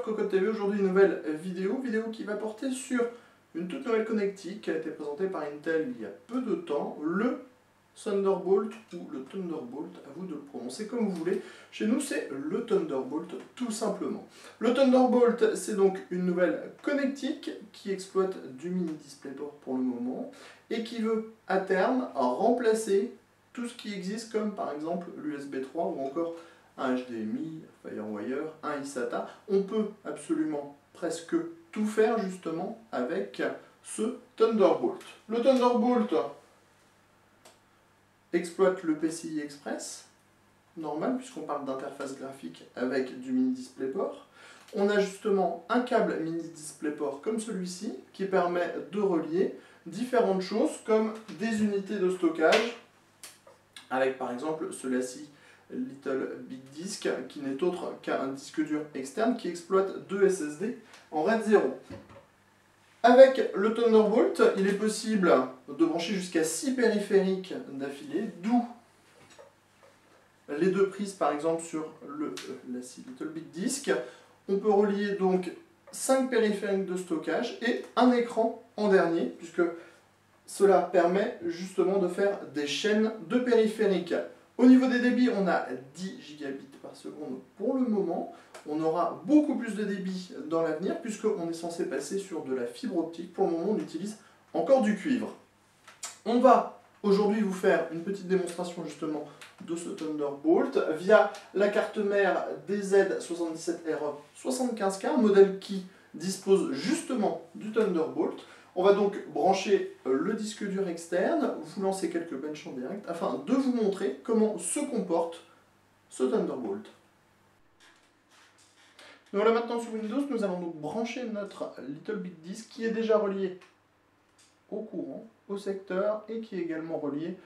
téléspectateurs Cocotte TV, aujourd'hui une nouvelle vidéo qui va porter sur une toute nouvelle connectique qui a été présentée par Intel il y a peu de temps, le Thunderbolt ou le Thunderbolt, à vous de le prononcer comme vous voulez. Chez nous c'est le Thunderbolt tout simplement. Le Thunderbolt c'est donc une nouvelle connectique qui exploite du mini DisplayPort pour le moment et qui veut à terme remplacer tout ce qui existe comme par exemple l'USB 3 ou encore un HDMI, FireWire, un eSATA. On peut absolument presque tout faire justement avec ce Thunderbolt. Le Thunderbolt exploite le PCI Express, normal puisqu'on parle d'interface graphique avec du mini DisplayPort. On a justement un câble mini DisplayPort comme celui-ci qui permet de relier différentes choses comme des unités de stockage avec par exemple ce LaCie Little Big Disk qui n'est autre qu'un disque dur externe qui exploite 2 SSD en RAID 0. Avec le Thunderbolt, il est possible de brancher jusqu'à 6 périphériques d'affilée, d'où les deux prises par exemple sur le LaCie Little Big Disk. On peut relier donc 5 périphériques de stockage et un écran en dernier, puisque cela permet justement de faire des chaînes de périphériques. Au niveau des débits, on a 10 gigabits par seconde pour le moment. On aura beaucoup plus de débit dans l'avenir puisqu'on est censé passer sur de la fibre optique. Pour le moment, on utilise encore du cuivre. On va aujourd'hui vous faire une petite démonstration justement de ce Thunderbolt via la carte mère DZ77RE75K, un modèle qui dispose justement du Thunderbolt. On va donc brancher le disque dur externe, vous lancer quelques benches en direct afin de vous montrer comment se comporte ce Thunderbolt. Donc là maintenant sur Windows, nous allons donc brancher notre Little Big Disk qui est déjà relié au courant, au secteur et qui est également relié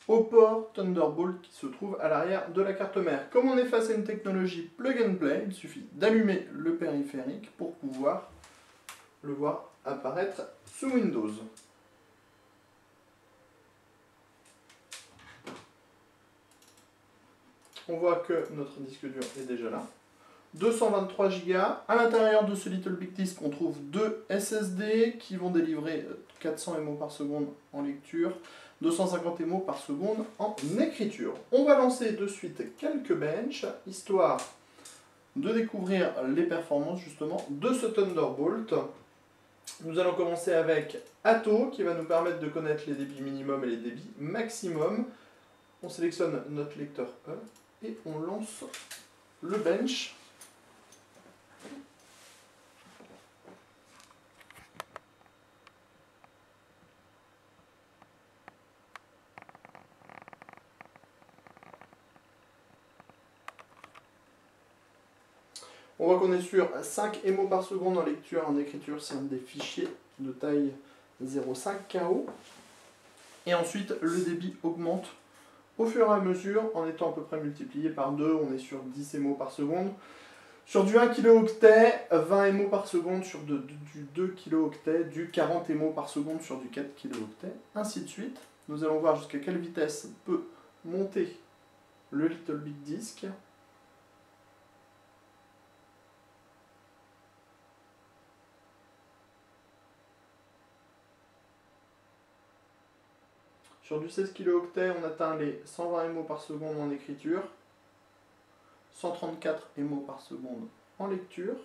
au port Thunderbolt qui se trouve à l'arrière de la carte mère. Comme on est face à une technologie plug and play, il suffit d'allumer le périphérique pour pouvoir le voir apparaître sous Windows. On voit que notre disque dur est déjà là. 223 Go. À l'intérieur de ce Little Big Disk, on trouve deux SSD qui vont délivrer 400 MO par seconde en lecture, 250 MO par seconde en écriture. On va lancer de suite quelques benches, histoire de découvrir les performances justement de ce Thunderbolt. Nous allons commencer avec Atto qui va nous permettre de connaître les débits minimum et les débits maximum. On sélectionne notre lecteur E et on lance le bench. On voit qu'on est sur 5 MO par seconde en lecture, en écriture, c'est un des fichiers de taille 0,5 KO. Et ensuite, le débit augmente au fur et à mesure, en étant à peu près multiplié par 2, on est sur 10 MO par seconde. Sur du 1 kilooctet, 20 MO par seconde sur du 2 kilooctet, du 40 MO par seconde sur du 4 kilooctet, ainsi de suite. Nous allons voir jusqu'à quelle vitesse peut monter le Little Big Disk. Sur du 16 kilooctets, on atteint les 120 MO par seconde en écriture, 134 MO par seconde en lecture.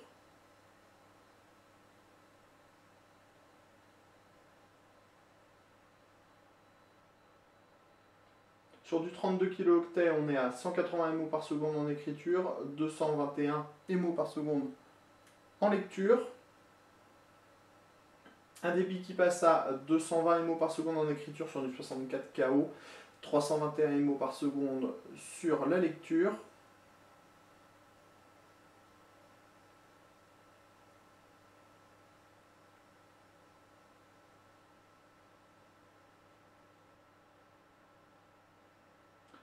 Sur du 32 kilooctets, on est à 180 MO par seconde en écriture, 221 MO par seconde en lecture. Un débit qui passe à 220 MO par seconde en écriture sur du 64 KO, 321 MO par seconde sur la lecture.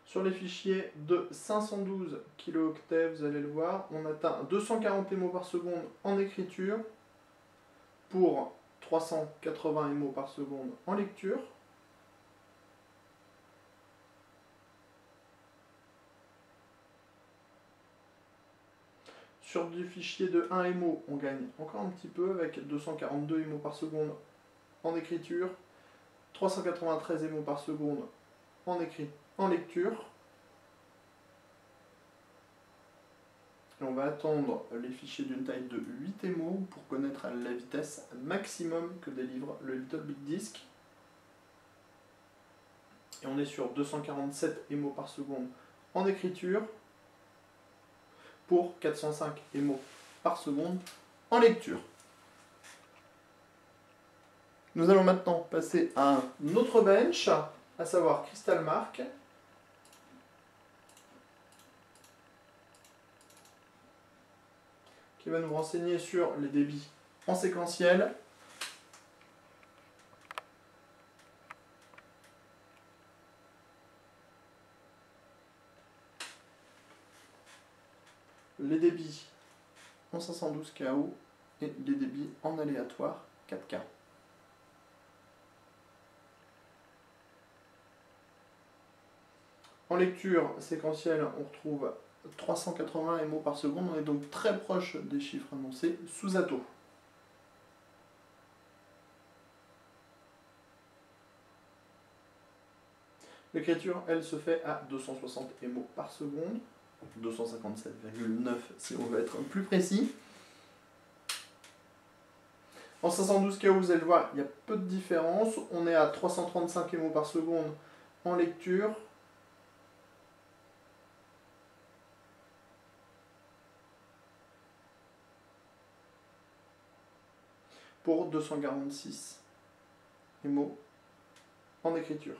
Sur les fichiers de 512 kilooctets, vous allez le voir, on atteint 240 MO par seconde en écriture pour 380 MO par seconde en lecture. Sur du fichier de 1 MO, on gagne encore un petit peu avec 242 MO par seconde en écriture, 393 MO par seconde en lecture. Et on va attendre les fichiers d'une taille de 8 MO pour connaître la vitesse maximum que délivre le Little Big Disk. Et on est sur 247 MO par seconde en écriture pour 405 MO par seconde en lecture. Nous allons maintenant passer à un autre bench, à savoir Crystalmark, qui va nous renseigner sur les débits en séquentiel. Les débits en 512 KO et les débits en aléatoire 4K. En lecture séquentielle, on retrouve 380 MO par seconde, on est donc très proche des chiffres annoncés sous Atto. L'écriture, elle, se fait à 260 MO par seconde, 257,9 si on veut être plus précis. En 512 KO, vous allez le voir, il y a peu de différence. On est à 335 MO par seconde en lecture. Pour 246 MO en écriture.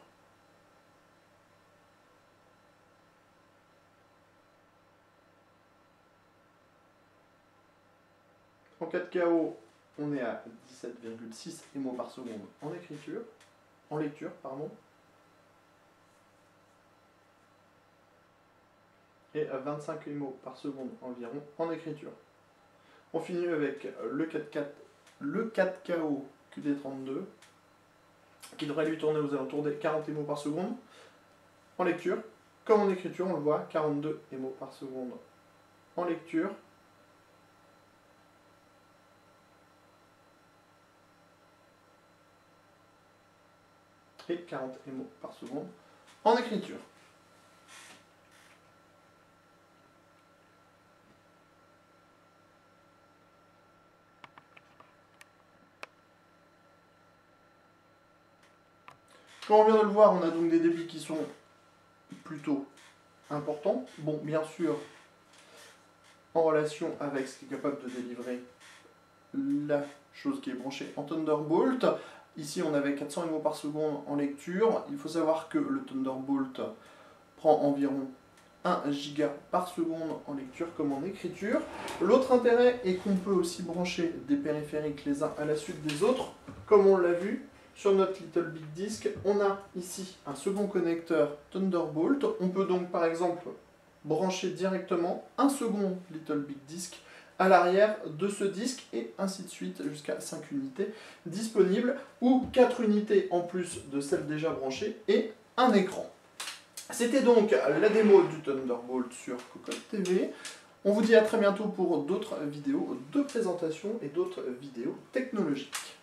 En 4 KO, on est à 17,6 MO par seconde en lecture, pardon. Et à 25 MO par seconde environ en écriture. On finit avec le 4 KO QD32, qui devrait lui tourner aux alentours des 40 MO par seconde en lecture. Comme en écriture, on le voit, 42 MO par seconde en lecture. Et 40 MO par seconde en écriture. Comme on vient de le voir, on a donc des débits qui sont plutôt importants. Bon, bien sûr, en relation avec ce qui est capable de délivrer la chose qui est branchée en Thunderbolt. Ici, on avait 400 MO par seconde en lecture. Il faut savoir que le Thunderbolt prend environ 1 giga par seconde en lecture comme en écriture. L'autre intérêt est qu'on peut aussi brancher des périphériques les uns à la suite des autres, comme on l'a vu. Sur notre Little Big Disk, on a ici un second connecteur Thunderbolt. On peut donc par exemple brancher directement un second Little Big Disk à l'arrière de ce disque et ainsi de suite jusqu'à 5 unités disponibles ou 4 unités en plus de celles déjà branchées et un écran. C'était donc la démo du Thunderbolt sur Cocotte TV. On vous dit à très bientôt pour d'autres vidéos de présentation et d'autres vidéos technologiques.